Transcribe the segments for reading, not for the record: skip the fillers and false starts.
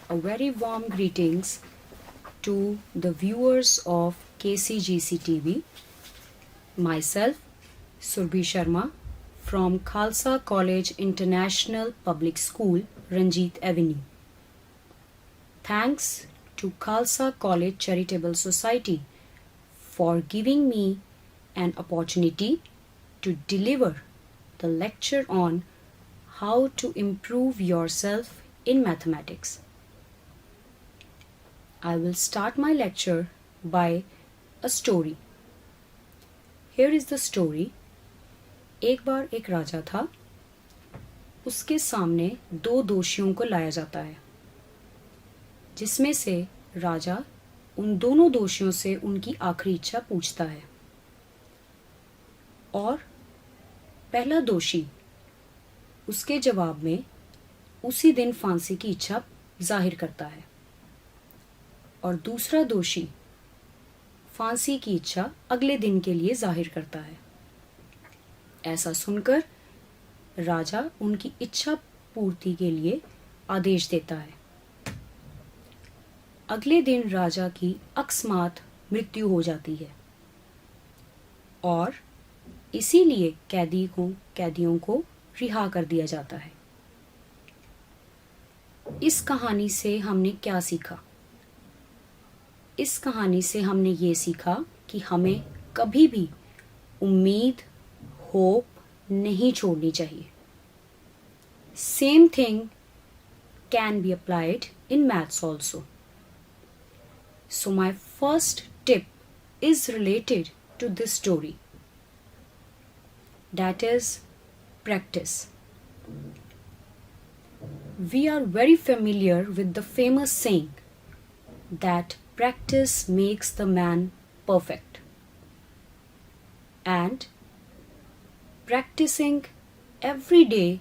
A very warm greetings to the viewers of KCGC TV. Myself, Surbhi Sharma from Khalsa College International Public School, Ranjit Avenue. Thanks to Khalsa College Charitable Society for giving me an opportunity to deliver the lecture on how to improve yourself in mathematics. I will start my lecture by a story. Here is the story. एक बार एक राजा था. उसके सामने दो दोषियों को लाया जाता है, जिसमें से राजा उन दोनों दोषियों से उनकी आखिरी इच्छा पूछता है और पहला दोषी उसके जवाब में उसी दिन फांसी की इच्छा जाहिर करता है और दूसरा दोषी फांसी की इच्छा अगले दिन के लिए जाहिर करता है. ऐसा सुनकर राजा उनकी इच्छा पूर्ति के लिए आदेश देता है. अगले दिन राजा की अकस्मात मृत्यु हो जाती है और इसीलिए कैदियों को रिहा कर दिया जाता है. इस कहानी से हमने क्या सीखा? इस कहानी से हमने ये सीखा कि हमें कभी भी उम्मीद, होप नहीं छोड़नी चाहिए. Same thing can be applied in maths also. So my first tip is related to this story. That is practice. We are very familiar with the famous saying that practice makes the man perfect. And practicing every day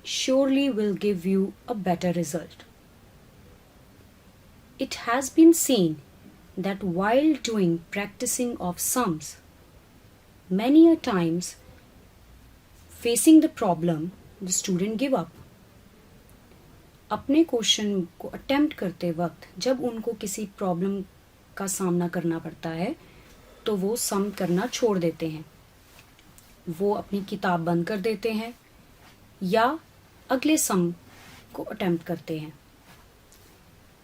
surely will give you a better result. It has been seen that while doing practicing of sums, many a times facing the problem, the student give up. अपने question को attempt करते वक्त जब उनको किसी problem का सामना करना पड़ता है तो वो सम करना छोड़ देते हैं. वो अपनी किताब बंद कर देते हैं या अगले सम को अटेम्प्ट करते हैं.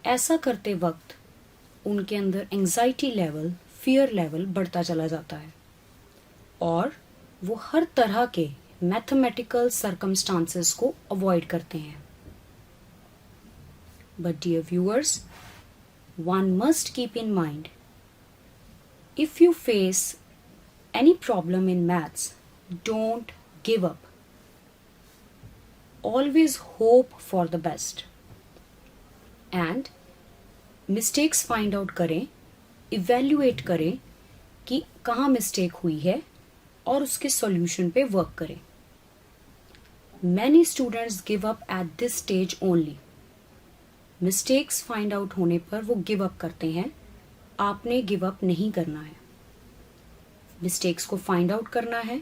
ऐसा करते वक्त उनके अंदर एंजाइटी लेवल, फियर लेवल बढ़ता चला जाता है और वो हर तरह के मैथमेटिकल सर्कमस्टांसेस को अवॉइड करते हैं. But dear viewers, one must keep in mind, if you face any problem in maths, don't give up. Always hope for the best. And mistakes find out करें, इवेल्युएट करें कि कहाँ mistake हुई है और उसके सॉल्यूशन पे वर्क करें. Many students give up at this stage only. Mistakes find out होने पर वो गिव अप करते हैं. आपने गिव अप नहीं करना है. मिस्टेक्स को फाइंड आउट करना है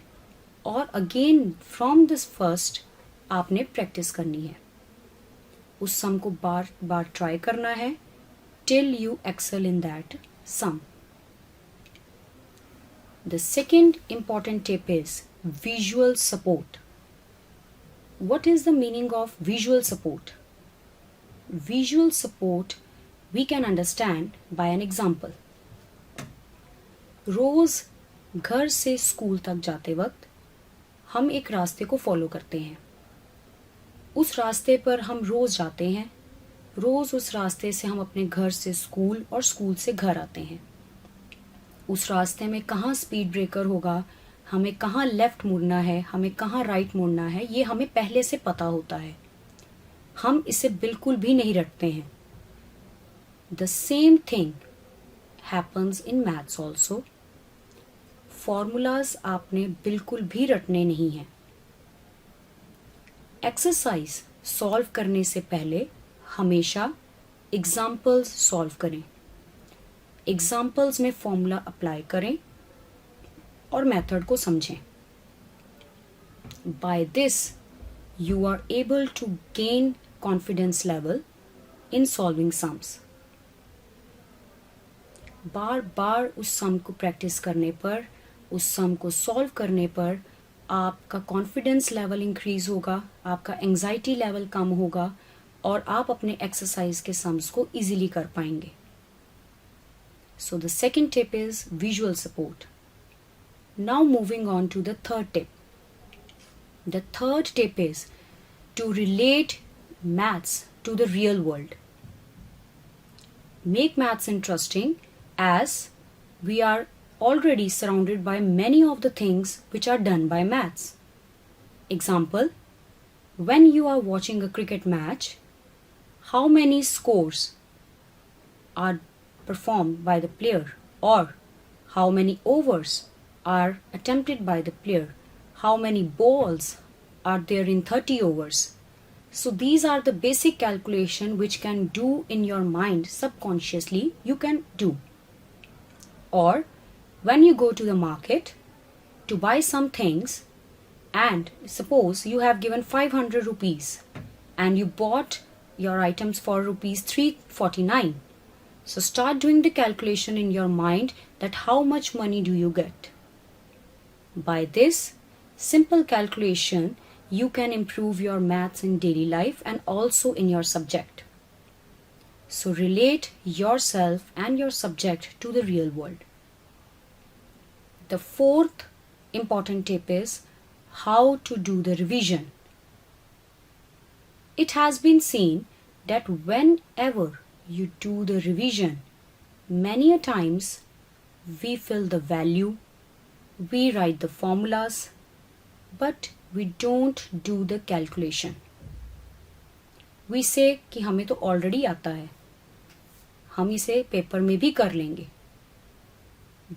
और अगेन फ्रॉम दिस फर्स्ट आपने प्रैक्टिस करनी है. उस सम को बार बार ट्राई करना है till you excel in that sum. The second important tip is visual support. What is the meaning of visual support? Visual support we can understand by an example. रोज घर से school तक जाते वक्त हम एक रास्ते को फॉलो करते हैं. उस रास्ते पर हम रोज जाते हैं. रोज उस रास्ते से हम अपने घर से स्कूल और स्कूल से घर आते हैं. उस रास्ते में कहाँ स्पीड ब्रेकर होगा, हमें कहाँ लेफ्ट मुड़ना है, हमें कहाँ राइट मुड़ना है, ये हमें पहले से पता होता है. हम इसे बिल्कुल भी नहीं रटते हैं. The same thing happens in maths also. Formulas आपने बिल्कुल भी रटने नहीं हैं. एक्सरसाइज सॉल्व करने से पहले हमेशा एग्जाम्पल्स सॉल्व करें. एग्जाम्पल्स में फॉर्मूला अप्लाई करें और मेथड को समझें. By this you are able to gain confidence level in solving sums. बार बार उस सम को प्रैक्टिस करने पर, उस सम को सॉल्व करने पर आपका कॉन्फिडेंस लेवल इंक्रीज होगा, आपका एंजाइटी लेवल कम होगा और आप अपने एक्सरसाइज के सम्स को इजीली कर पाएंगे. So the second tip is visual support. Now moving on to the third tip. The third tip is to relate maths to the real world. Make maths interesting as we are already surrounded by many of the things which are done by maths. Example, when you are watching a cricket match, how many scores are performed by the player, or how many overs are attempted by the player, how many balls are there in 30 overs. So these are the basic calculation which can do in your mind subconsciously you can do. Or when you go to the market to buy some things, and suppose you have given 500 rupees and you bought your items for rupees 349. So start doing the calculation in your mind that how much money do you get. By this simple calculation, you can improve your maths in daily life and also in your subject. So relate yourself and your subject to the real world. The fourth important tip is how to do the revision. It has been seen that whenever you do the revision, many a times we fill the value, we write the formulas, but we don't do the calculation. We say कि हमें तो already आता है, हम इसे paper में भी कर लेंगे.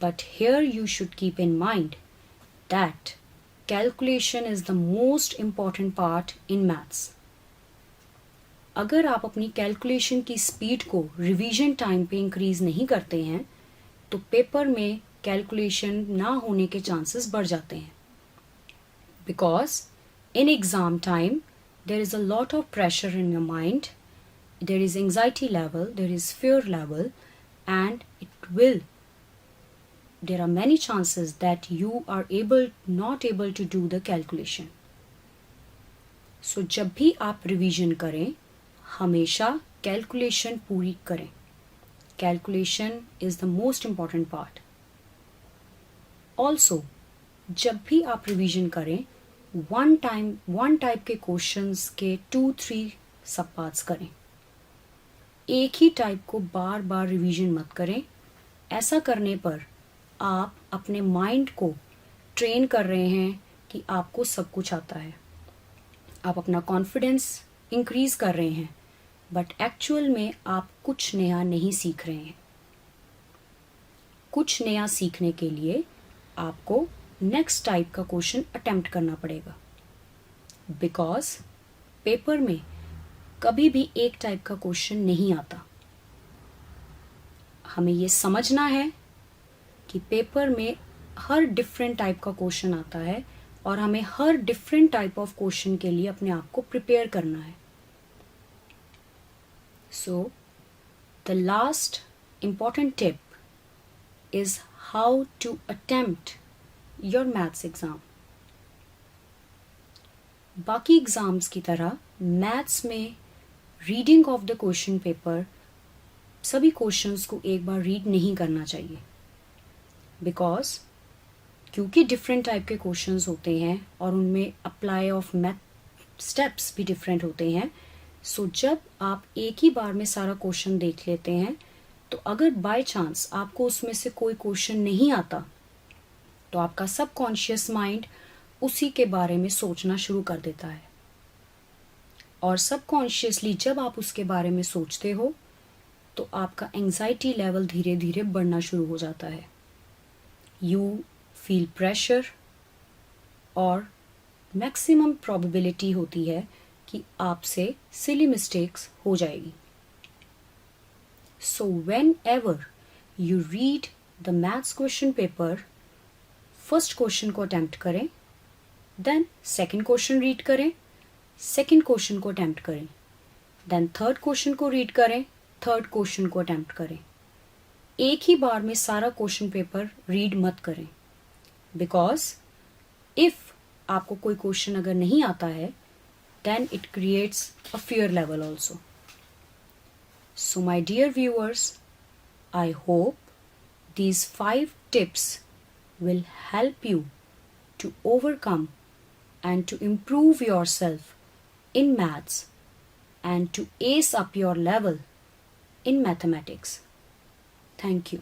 But here you should keep in mind that calculation is the most important part in maths. अगर आप अपनी कैलकुलेशन की स्पीड को रिवीजन टाइम पे इंक्रीज नहीं करते हैं तो पेपर में कैलकुलेशन ना होने के चांसेस बढ़ जाते हैं. Because in exam time there is a lot of pressure in your mind, there is anxiety level, there is fear level, and there are many chances that you are not able to do the calculation. So जब भी आप revision करें हमेशा calculation पूरी करें. Calculation is the most important part. Also जब भी आप रिवीजन करें वन टाइप के क्वेश्चंस के 2-3 सब पार्ट्स करें. एक ही टाइप को बार बार रिवीजन मत करें. ऐसा करने पर आप अपने माइंड को ट्रेन कर रहे हैं कि आपको सब कुछ आता है. आप अपना कॉन्फिडेंस इंक्रीज कर रहे हैं, बट एक्चुअल में आप कुछ नया नहीं सीख रहे हैं. कुछ नया सीखने के लिए आपको नेक्स्ट टाइप का क्वेश्चन अटेम्प्ट करना पड़ेगा. बिकॉज पेपर में कभी भी एक टाइप का क्वेश्चन नहीं आता. हमें ये समझना है कि पेपर में हर डिफरेंट टाइप का क्वेश्चन आता है और हमें हर डिफरेंट टाइप ऑफ क्वेश्चन के लिए अपने आप को प्रिपेयर करना है. So, the last important tip is how to attempt your maths exam. बाकी एग्जाम्स की तरह मैथ्स में reading of the question paper सभी क्वेश्चंस को एक बार रीड नहीं करना चाहिए. बिकॉज क्योंकि डिफरेंट टाइप के क्वेश्चंस होते हैं और उनमें अप्लाई ऑफ मैथ स्टेप्स भी डिफरेंट होते हैं. सो जब आप एक ही बार में सारा क्वेश्चन देख लेते हैं तो अगर बाय चांस आपको उसमें से कोई क्वेश्चन नहीं आता तो आपका सबकॉन्शियस माइंड उसी के बारे में सोचना शुरू कर देता है. और सबकॉन्शियसली जब आप उसके बारे में सोचते हो तो आपका एंजाइटी लेवल धीरे धीरे बढ़ना शुरू हो जाता है. यू फील प्रेशर और मैक्सिमम प्रोबेबिलिटी होती है कि आपसे सिली मिस्टेक्स हो जाएगी. So when ever you read the maths question paper, first question को अटेम्प्ट करें, देन सेकंड क्वेश्चन रीड करें, सेकंड क्वेश्चन को अटेम्प्ट करें, देन थर्ड क्वेश्चन को रीड करें, थर्ड क्वेश्चन को अटेम्प्ट करें. एक ही बार में सारा क्वेश्चन पेपर रीड मत करें, बिकॉज इफ आपको कोई क्वेश्चन अगर नहीं आता है then it creates a fear level also. So my dear viewers, I hope these 5 tips will help you to overcome and to improve yourself in maths and to ace up your level in mathematics. Thank you.